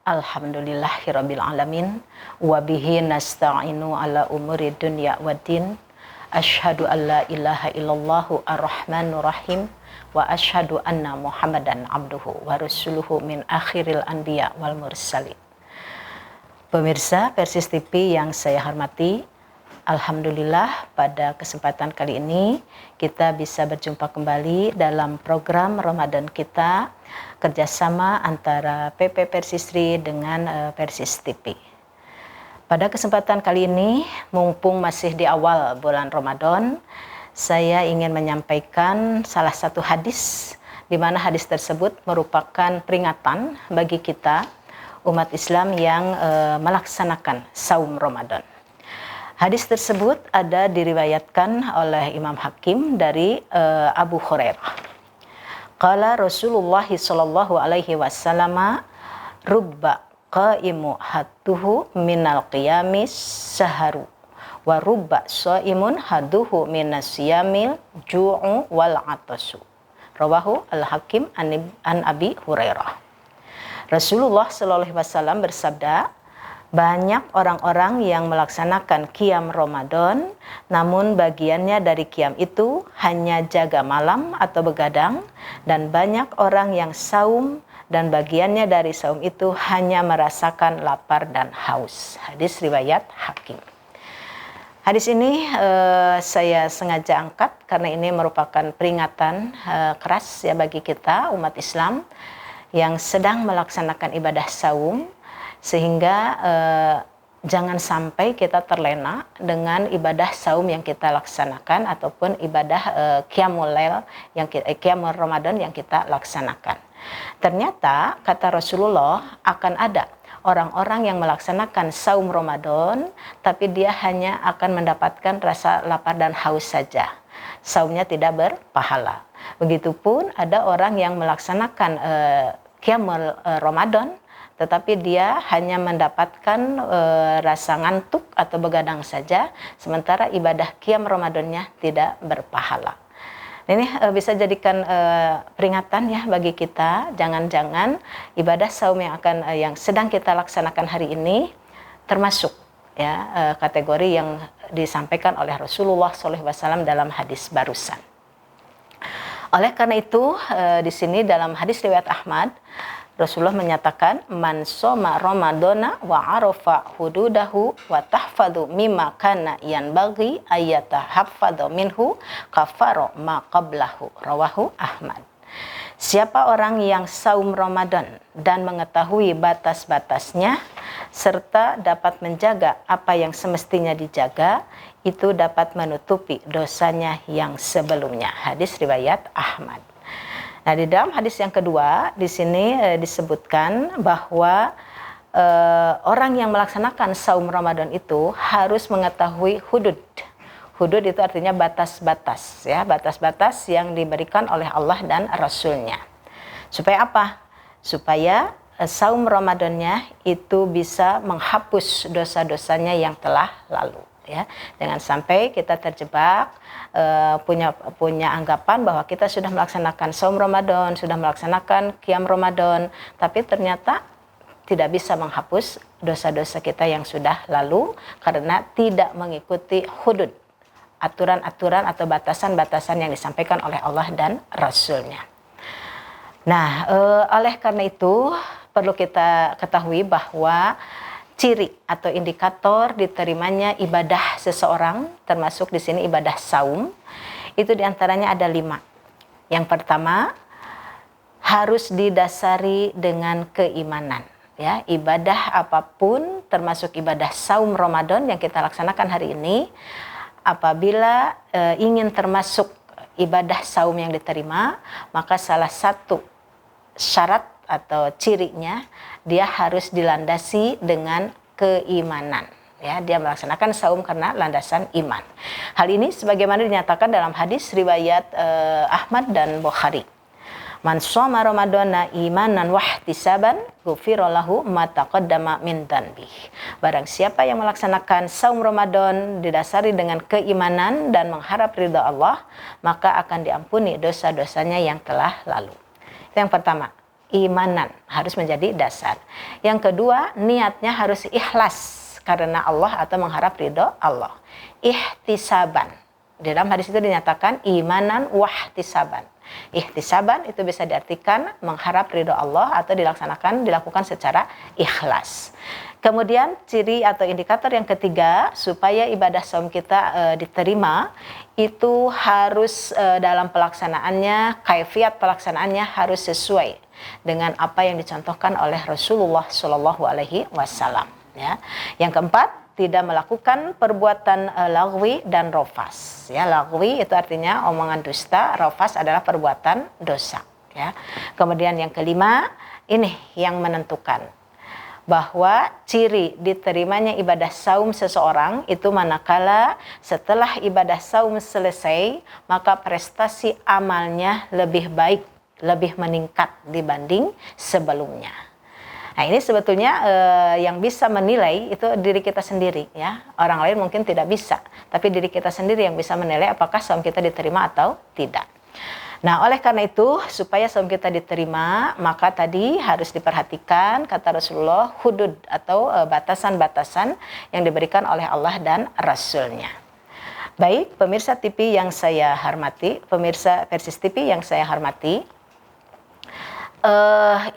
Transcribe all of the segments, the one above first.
Alhamdulillahirabbil alamin wa bihi nasta'inu ala umuri dunya waddin. Asyhadu an la ilaha illallah ar-rahmanur rahim wa asyhadu anna Muhammadan abduhu wa rasuluhu min akhiril anbiya wal mursalin. Pemirsa Persis TV yang saya hormati, alhamdulillah pada kesempatan kali ini kita bisa berjumpa kembali dalam program Ramadan kita, kerjasama antara PP Persisri dengan Persis TV. Pada kesempatan kali ini, mumpung masih di awal bulan Ramadan, saya ingin menyampaikan salah satu hadis, di mana hadis tersebut merupakan peringatan bagi kita umat Islam yang melaksanakan saum Ramadan. Hadis tersebut ada diriwayatkan oleh Imam Hakim dari Abu Hurairah. Qala Rasulullah sallallahu alaihi wasallam, rubba qaimu hatuhu minal qiyamis saharu wa rubba shaimun haduhu minas siyamil ju'u wal atasu. Rawahu Al-Hakim an Abi Hurairah. Rasulullah sallallahu alaihi wasallam bersabda, banyak orang-orang yang melaksanakan qiyam Ramadan, namun bagiannya dari qiyam itu hanya jaga malam atau begadang, dan banyak orang yang saum dan bagiannya dari saum itu hanya merasakan lapar dan haus. Hadis riwayat Hakim. Hadis ini saya sengaja angkat karena ini merupakan peringatan keras ya bagi kita umat Islam yang sedang melaksanakan ibadah saum, sehingga jangan sampai kita terlena dengan ibadah saum yang kita laksanakan ataupun ibadah qiyamul lail yang qiyamul Ramadan yang kita laksanakan. Ternyata kata Rasulullah akan ada orang-orang yang melaksanakan saum Ramadan tapi dia hanya akan mendapatkan rasa lapar dan haus saja. Saumnya tidak berpahala. Begitupun ada orang yang melaksanakan qiyamul Ramadan tetapi dia hanya mendapatkan rasa ngantuk atau begadang saja, sementara ibadah qiyam Ramadannya tidak berpahala. Ini bisa jadikan peringatan ya bagi kita, jangan-jangan ibadah saum yang sedang kita laksanakan hari ini termasuk ya kategori yang disampaikan oleh Rasulullah SAW dalam hadis barusan. Oleh karena itu di sini dalam hadis riwayat Ahmad, Rasulullah menyatakan, man soma Ramadana wa arafa hududahu wa tahfadhu mimma kana yanbaghi ayatahaffadhu minhu kafaro ma qablahu. Rawahu Ahmad. Siapa orang yang saum Ramadan dan mengetahui batas-batasnya serta dapat menjaga apa yang semestinya dijaga, itu dapat menutupi dosanya yang sebelumnya. Hadis riwayat Ahmad. Nah, di dalam hadis yang kedua di sini disebutkan bahwa orang yang melaksanakan saum Ramadan itu harus mengetahui hudud. Hudud itu artinya batas-batas ya, batas-batas yang diberikan oleh Allah dan Rasul-Nya. Supaya apa? Supaya saum Ramadannya itu bisa menghapus dosa-dosanya yang telah lalu. Ya, jangan sampai kita terjebak punya anggapan bahwa kita sudah melaksanakan saum Ramadan, sudah melaksanakan qiyam Ramadan, tapi ternyata tidak bisa menghapus dosa-dosa kita yang sudah lalu karena tidak mengikuti hudud, aturan-aturan atau batasan-batasan yang disampaikan oleh Allah dan Rasul-Nya. Nah, oleh karena itu perlu kita ketahui bahwa ciri atau indikator diterimanya ibadah seseorang, termasuk di sini ibadah saum, itu diantaranya ada 5. Yang pertama, harus didasari dengan keimanan. Ya, ibadah apapun, termasuk ibadah saum Ramadan yang kita laksanakan hari ini, apabila ingin termasuk ibadah saum yang diterima, maka salah satu syarat atau cirinya dia harus dilandasi dengan keimanan. Ya, dia melaksanakan saum karena landasan iman. Hal ini sebagaimana dinyatakan dalam hadis riwayat Ahmad dan Bukhari. Man shoma Ramadana imanan wahtisaban ghufira lahu ma taqaddama min dhanbi. Barang siapa yang melaksanakan saum Ramadan didasari dengan keimanan dan mengharap ridha Allah, maka akan diampuni dosa-dosanya yang telah lalu. Itu yang pertama. imanan, harus menjadi dasar. Yang kedua, niatnya harus ikhlas karena Allah atau mengharap ridho Allah. Ihtisaban. Di dalam hadis itu dinyatakan imanan wahtisaban. Ihtisaban itu bisa diartikan mengharap ridho Allah atau dilakukan secara ikhlas. Kemudian ciri atau indikator yang ketiga supaya ibadah saum kita diterima itu harus dalam pelaksanaannya, kaifiat pelaksanaannya harus sesuai dengan apa yang dicontohkan oleh Rasulullah Shallallahu Alaihi Wasallam. Ya. Yang keempat, tidak melakukan perbuatan lagwi dan rofas. Ya, lagwi itu artinya omongan dusta, rofas adalah perbuatan dosa. Ya. Kemudian yang kelima, ini yang menentukan bahwa ciri diterimanya ibadah saum seseorang itu manakala setelah ibadah saum selesai maka prestasi amalnya lebih baik, lebih meningkat dibanding sebelumnya. Nah ini sebetulnya yang bisa menilai itu diri kita sendiri ya. Orang lain mungkin tidak bisa, tapi diri kita sendiri yang bisa menilai apakah saum kita diterima atau tidak. Nah, oleh karena itu, supaya saum kita diterima, maka tadi harus diperhatikan, kata Rasulullah, hudud atau batasan-batasan yang diberikan oleh Allah dan Rasul-Nya. Baik, pemirsa TV yang saya hormati, pemirsa Persis TV yang saya hormati,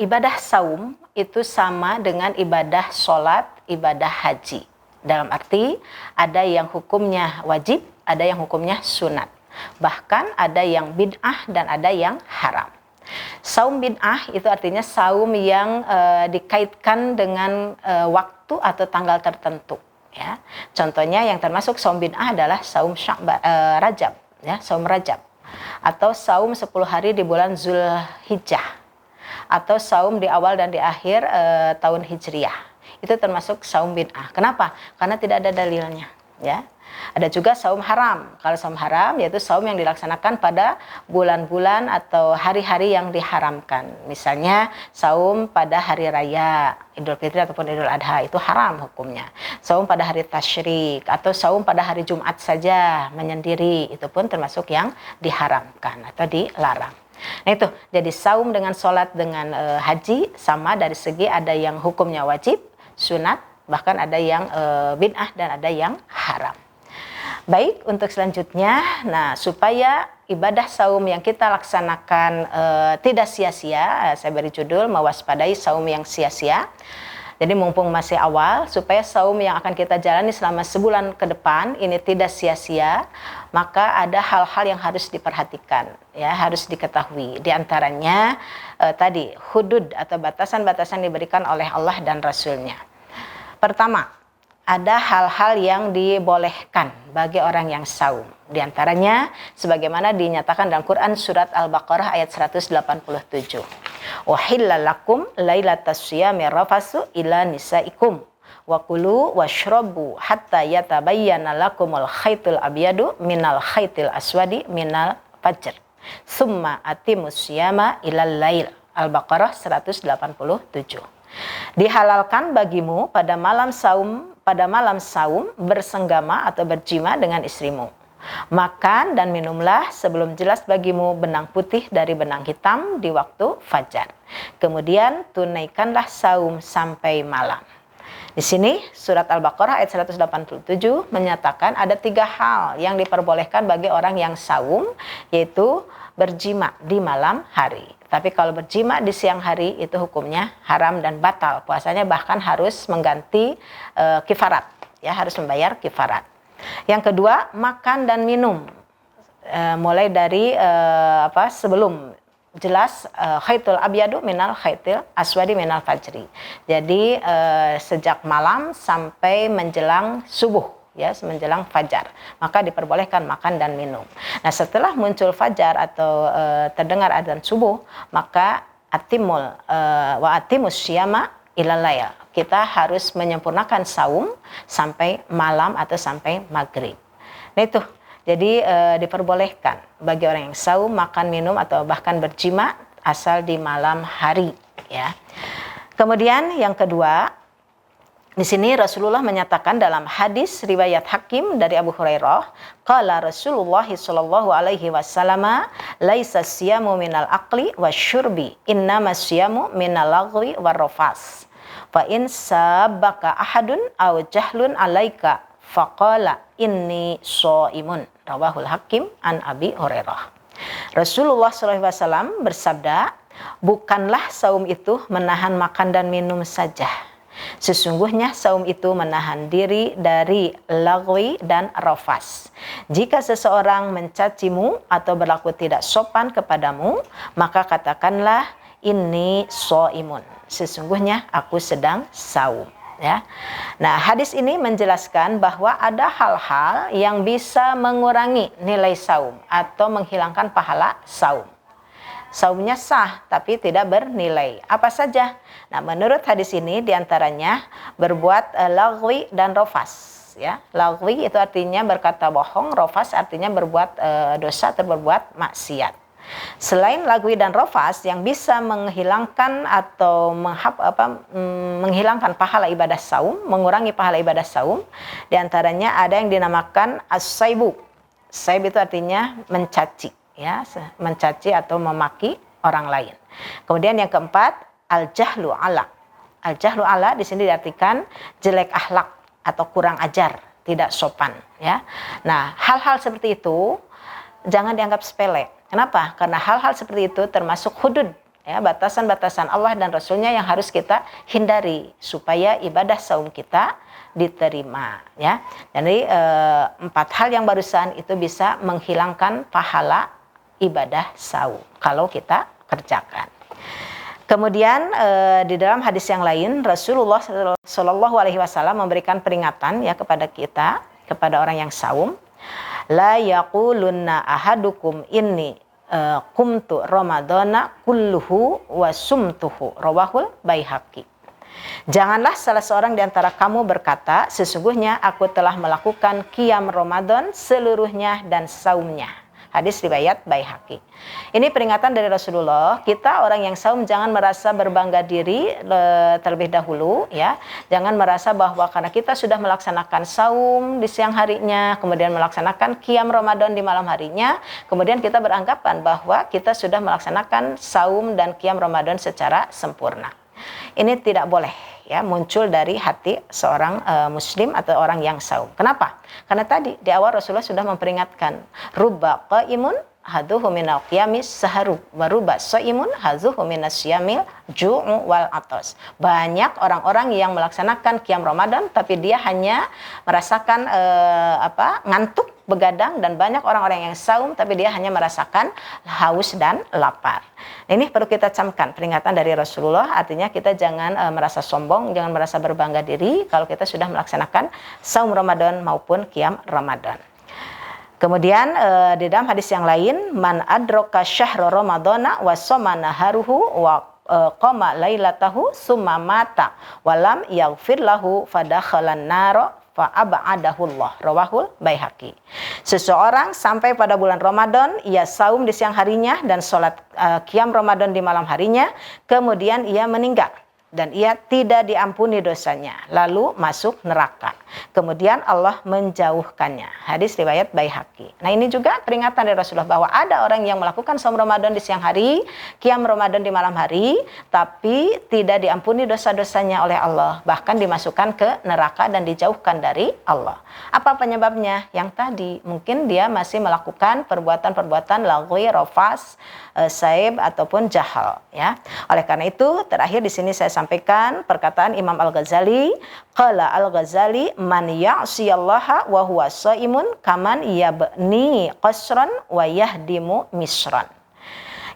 ibadah saum itu sama dengan ibadah sholat, ibadah haji. Dalam arti, ada yang hukumnya wajib, ada yang hukumnya sunat. Bahkan ada yang bid'ah dan ada yang haram. Saum bid'ah itu artinya saum yang dikaitkan dengan waktu atau tanggal tertentu. Ya. Contohnya yang termasuk saum bid'ah adalah saum Rajab, ya, saum Rajab, atau saum 10 hari di bulan Zulhijjah, atau saum di awal dan di akhir tahun Hijriyah. Itu termasuk saum bid'ah. Kenapa? Karena tidak ada dalilnya. Ya. Ada juga saum haram. Kalau saum haram yaitu saum yang dilaksanakan pada bulan-bulan atau hari-hari yang diharamkan. Misalnya saum pada hari raya Idul Fitri ataupun Idul Adha itu haram hukumnya. Saum pada hari tasyrik atau saum pada hari Jumat saja menyendiri itu pun termasuk yang diharamkan atau dilarang. Nah itu, jadi saum dengan sholat dengan haji sama dari segi ada yang hukumnya wajib, sunat, bahkan ada yang bid'ah dan ada yang haram. Baik, untuk selanjutnya, nah supaya ibadah saum yang kita laksanakan tidak sia-sia, saya beri judul mewaspadai saum yang sia-sia. Jadi mumpung masih awal, supaya saum yang akan kita jalani selama sebulan ke depan ini tidak sia-sia, maka ada hal-hal yang harus diperhatikan, ya harus diketahui. Di antaranya tadi hudud atau batasan-batasan diberikan oleh Allah dan Rasul-Nya. Pertama, ada hal-hal yang dibolehkan bagi orang yang saum. Di antaranya sebagaimana dinyatakan dalam Quran surat Al-Baqarah ayat 187. Uhilla lakum lailatas syiyami rafasu ila nisaikum wa kulu washrabu hatta yatabayyana lakumul khaitul abyadu minal khaitil aswadi minal fajr. Summa atimus syiyama ilal lail. Al-Baqarah 187. Dihalalkan bagimu pada malam saum bersenggama atau berjima dengan istrimu. Makan dan minumlah sebelum jelas bagimu benang putih dari benang hitam di waktu fajar. Kemudian tunaikanlah saum sampai malam. Di sini surat Al-Baqarah ayat 187 menyatakan ada 3 hal yang diperbolehkan bagi orang yang saum, yaitu berjima di malam hari. Tapi kalau berjima di siang hari itu hukumnya haram dan batal. Puasanya bahkan harus mengganti kifarat, ya harus membayar kifarat. Yang kedua, makan dan minum. Mulai dari sebelum jelas khaitul abyadu minal khaitil aswadi minal fajri. Jadi sejak malam sampai menjelang subuh, ya menjelang fajar, maka diperbolehkan makan dan minum. Nah setelah muncul fajar atau terdengar adzan subuh, maka atimus syiyama ilal lail. Kita harus menyempurnakan saum sampai malam atau sampai maghrib. Nah itu, jadi diperbolehkan bagi orang yang saum makan minum atau bahkan berjima asal di malam hari, ya. Kemudian yang kedua, Di sini Rasulullah menyatakan dalam hadis riwayat Hakim dari Abu Hurairah, qala Rasulullah sallallahu alaihi wasallam, laisa siyamu minal aqli wasyurbi, innamas siyamu minal lagwi warrafas. Fa in sabaka ahadun aw jahlun alaika faqala inni shaimun. Rawahul Hakim an Abi Hurairah. Rasulullah sallallahu alaihi wasallam bersabda, bukanlah saum itu menahan makan dan minum saja. Sesungguhnya saum itu menahan diri dari lagwi dan rafas. Jika seseorang mencacimu atau berlaku tidak sopan kepadamu, maka katakanlah ini shaimun. Sesungguhnya aku sedang saum. Ya. Nah, hadis ini menjelaskan bahwa ada hal-hal yang bisa mengurangi nilai saum atau menghilangkan pahala saum. Saumnya sah tapi tidak bernilai. Apa saja? Nah, menurut hadis ini diantaranya berbuat lagwi dan rafas. Ya, lagwi itu artinya berkata bohong, rafas artinya berbuat dosa atau berbuat maksiat. Selain lagwi dan rafas yang bisa menghilangkan atau menghilangkan pahala ibadah saum, mengurangi pahala ibadah saum, diantaranya ada yang dinamakan as-saibu. Saib itu artinya mencaci. Ya, mencaci atau memaki orang lain. Kemudian yang keempat, al-jahlu ala. Al-jahlu ala di sini diartikan jelek akhlak atau kurang ajar, tidak sopan, ya. Nah, hal-hal seperti itu jangan dianggap sepele. Kenapa? Karena hal-hal seperti itu termasuk hudud, ya, batasan-batasan Allah dan Rasulnya yang harus kita hindari supaya ibadah saum kita diterima, ya. Jadi 4 hal yang barusan itu bisa menghilangkan pahala ibadah saum kalau kita kerjakan. Kemudian di dalam hadis yang lain Rasulullah Shallallahu Alaihi Wasallam memberikan peringatan ya kepada kita, kepada orang yang saum, la yaqulunna ahadukum inni qumtu ramadana kulluhu wa sumtuhu. Rawahul Baihaqi. Janganlah salah seorang di antara kamu berkata, sesungguhnya aku telah melakukan qiyam Ramadan seluruhnya dan saumnya. Hadis riwayat Baihaqi. Ini peringatan dari Rasulullah. Kita orang yang saum jangan merasa berbangga diri terlebih dahulu, ya. Jangan merasa bahwa karena kita sudah melaksanakan saum di siang harinya, kemudian melaksanakan qiyam Ramadan di malam harinya, kemudian kita beranggapan bahwa kita sudah melaksanakan saum dan qiyam Ramadan secara sempurna. Ini tidak boleh, ya, muncul dari hati seorang muslim atau orang yang saum. Kenapa? Karena tadi di awal Rasulullah sudah memperingatkan, rubba qaimun hadhuhu minal qiyamis saharu wa rubba shaimun hadhuhu minas syamil ju'u wal atas. Banyak orang-orang yang melaksanakan qiyam Ramadan tapi dia hanya merasakan ngantuk, begadang, dan banyak orang-orang yang saum tapi dia hanya merasakan haus dan lapar. Ini perlu kita camkan peringatan dari Rasulullah, artinya kita jangan merasa sombong, jangan merasa berbangga diri kalau kita sudah melaksanakan saum Ramadan maupun qiyam Ramadan. Kemudian di dalam hadis yang lain, man adraka syahra ramadhana wa shoma naharuhu wa qama lailatahu summa mata walam yaghfir lahu fadakhalan nara fa ab'adahullah. Rawahul Baihaqi. Seseorang sampai pada bulan Ramadan, ia saum di siang harinya dan sholat qiyam Ramadan di malam harinya, kemudian ia meninggal dan ia tidak diampuni dosanya, lalu masuk neraka. Kemudian Allah menjauhkannya. Hadis riwayat Baihaqi. Nah, ini juga peringatan dari Rasulullah bahwa ada orang yang melakukan saum Ramadan di siang hari, qiyam Ramadan di malam hari, tapi tidak diampuni dosa-dosanya oleh Allah, bahkan dimasukkan ke neraka dan dijauhkan dari Allah. Apa penyebabnya? Yang tadi, mungkin dia masih melakukan perbuatan-perbuatan lagwi, rafas, saib ataupun jahal, ya. Oleh karena itu, terakhir di sini saya sampaikan perkataan Imam Al-Ghazali, qala Al-Ghazali man ya'siyallaha wa huwa shaimun kaman yabni qasran wa yahdimu misran.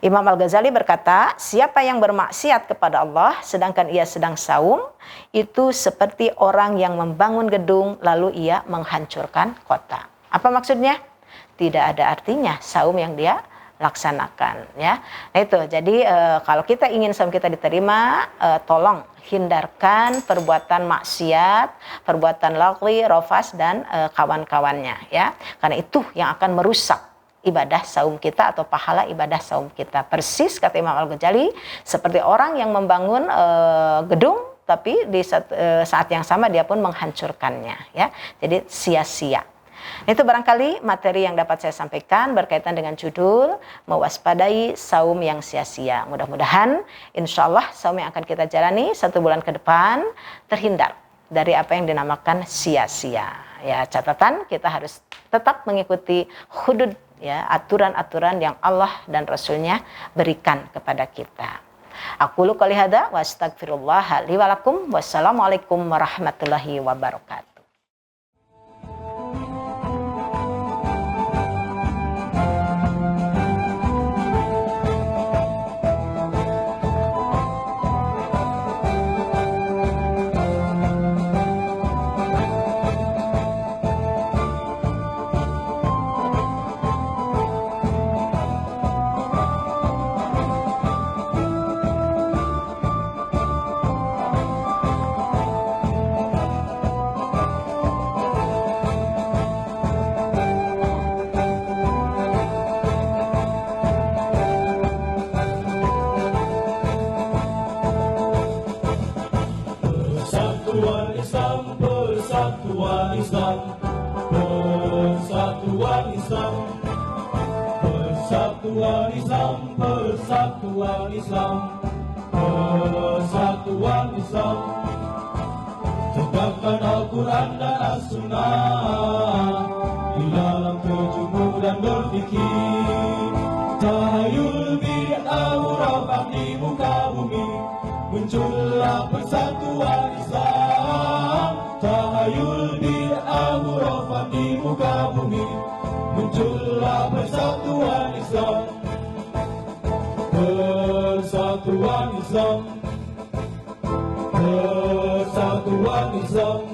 Imam Al-Ghazali berkata, siapa yang bermaksiat kepada Allah sedangkan ia sedang saum, itu seperti orang yang membangun gedung lalu ia menghancurkan kota. Apa maksudnya? Tidak ada artinya saum yang dia laksanakan, ya. Nah itu, jadi kalau kita ingin saum kita diterima, tolong hindarkan perbuatan maksiat, perbuatan lagwi, rafas, dan kawan-kawannya, ya. Karena itu yang akan merusak ibadah saum kita atau pahala ibadah saum kita. Persis kata Imam Al-Ghazali, seperti orang yang membangun gedung tapi di saat yang sama dia pun menghancurkannya, ya. Jadi sia-sia. Itu barangkali materi yang dapat saya sampaikan berkaitan dengan judul mewaspadai saum yang sia-sia. Mudah-mudahan insya Allah saum yang akan kita jalani 1 bulan ke depan terhindar dari apa yang dinamakan sia-sia. Ya, catatan kita harus tetap mengikuti hudud, ya, aturan-aturan yang Allah dan Rasulnya berikan kepada kita. Aqulu qouli hadza wa astaghfirullah li wa lakum. Wassalamualaikum warahmatullahi wabarakatuh. Persatuan Islam, persatuan Islam, persatuan Islam, persatuan Islam, persatuan Islam, persatuan Islam. Tegakkan Al-Quran dan As-Sunnah di dalam terjumur dan berfikir. Tahayul bid'ah hurafan di muka bumi, muncullah persatuan Islam. Tahayul bid'ah hurafan di muka bumi, muncullah persatuan Islam. Persatuan Islam, persatuan Islam.